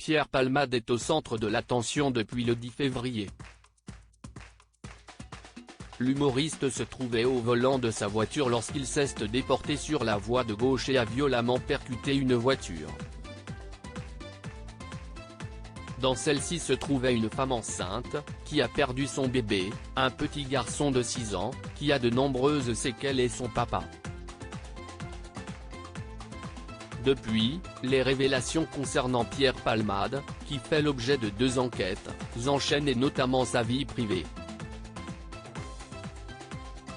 Pierre Palmade est au centre de l'attention depuis le 10 février. L'humoriste se trouvait au volant de sa voiture lorsqu'il s'est déporté sur la voie de gauche et a violemment percuté une voiture. Dans celle-ci se trouvait une femme enceinte, qui a perdu son bébé, un petit garçon de 6 ans, qui a de nombreuses séquelles et son papa. Depuis, les révélations concernant Pierre Palmade, qui fait l'objet de 2 enquêtes, s'enchaînent et notamment sa vie privée.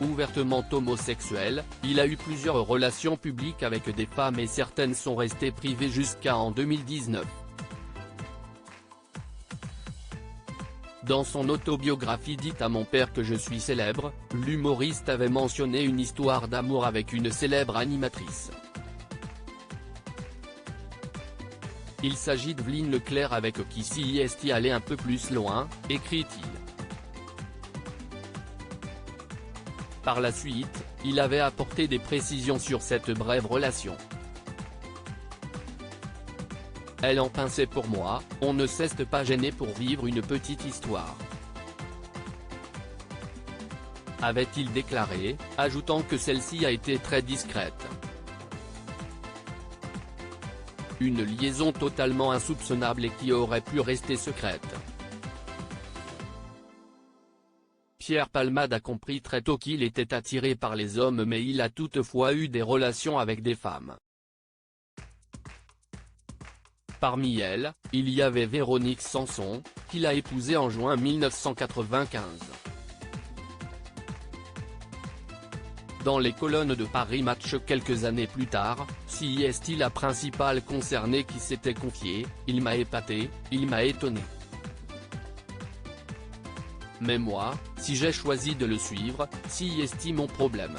Ouvertement homosexuel, il a eu plusieurs relations publiques avec des femmes et certaines sont restées privées jusqu'en 2019. Dans son autobiographie dite « À mon père que je suis célèbre », l'humoriste avait mentionné une histoire d'amour avec une célèbre animatrice. Il s'agit d'Evelyne Leclerc avec qui CIST allait un peu plus loin, écrit-il. Par la suite, il avait apporté des précisions sur cette brève relation. Elle en pinçait pour moi, on ne s'est pas gêné pour vivre une petite histoire. Avait-il déclaré, ajoutant que celle-ci a été très discrète. Une liaison totalement insoupçonnable et qui aurait pu rester secrète. Pierre Palmade a compris très tôt qu'il était attiré par les hommes mais il a toutefois eu des relations avec des femmes. Parmi elles, il y avait Véronique Sanson, qu'il a épousée en juin 1995. Dans les colonnes de Paris Match quelques années plus tard, CIST la principale concernée qui s'était confiée, « Il m'a épaté, il m'a étonné. Mais moi, si j'ai choisi de le suivre, CIST mon problème.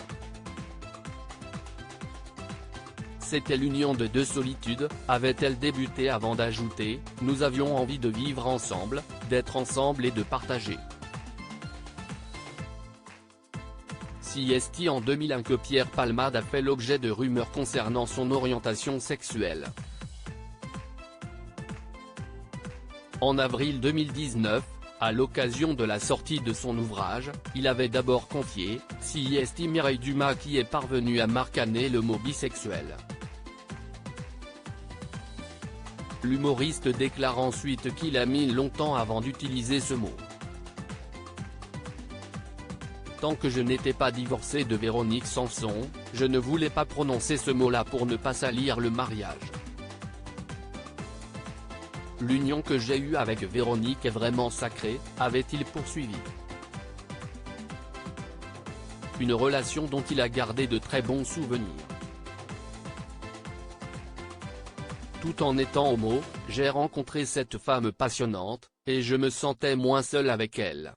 C'était l'union de 2 solitudes, avait-elle débuté avant d'ajouter, nous avions envie de vivre ensemble, d'être ensemble et de partager. CIST en 2001 que Pierre Palmade a fait l'objet de rumeurs concernant son orientation sexuelle. En avril 2019, à l'occasion de la sortie de son ouvrage, il avait d'abord confié, CIST Mireille Dumas qui est parvenue à marcaner le mot bisexuel. L'humoriste déclare ensuite qu'il a mis longtemps avant d'utiliser ce mot. Tant que je n'étais pas divorcé de Véronique Sanson, je ne voulais pas prononcer ce mot-là pour ne pas salir le mariage. L'union que j'ai eue avec Véronique est vraiment sacrée, avait-il poursuivi. Une relation dont il a gardé de très bons souvenirs. Tout en étant homo, j'ai rencontré cette femme passionnante, et je me sentais moins seul avec elle.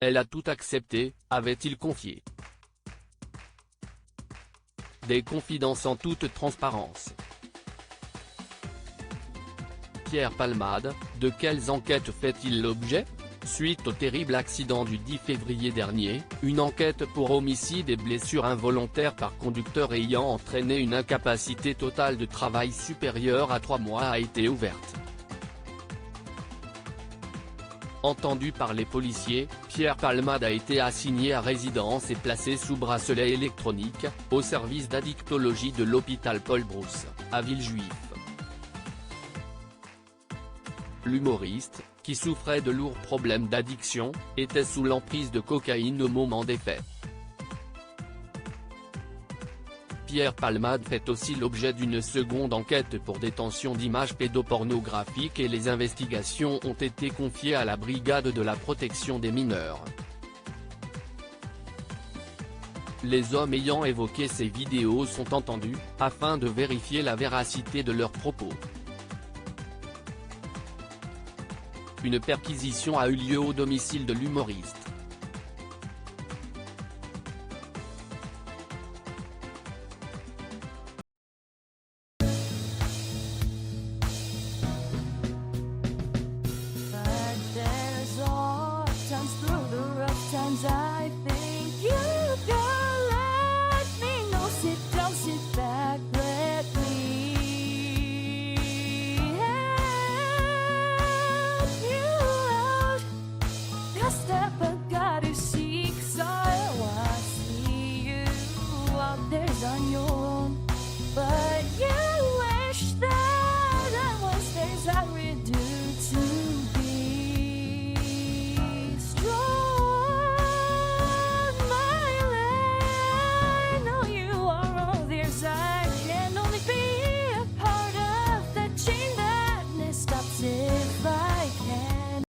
Elle a tout accepté, avait-il confié. Des confidences en toute transparence. Pierre Palmade, de quelles enquêtes fait-il l'objet ? Suite au terrible accident du 10 février dernier, une enquête pour homicide et blessure involontaire par conducteur ayant entraîné une incapacité totale de travail supérieure à 3 mois a été ouverte. Entendu par les policiers, Pierre Palmade a été assigné à résidence et placé sous bracelet électronique, au service d'addictologie de l'hôpital Paul Brousse, à Villejuif. L'humoriste, qui souffrait de lourds problèmes d'addiction, était sous l'emprise de cocaïne au moment des faits. Pierre Palmade fait aussi l'objet d'une seconde enquête pour détention d'images pédopornographiques et les investigations ont été confiées à la Brigade de la protection des mineurs. Les hommes ayant évoqué ces vidéos sont entendus, afin de vérifier la véracité de leurs propos. Une perquisition a eu lieu au domicile de l'humoriste.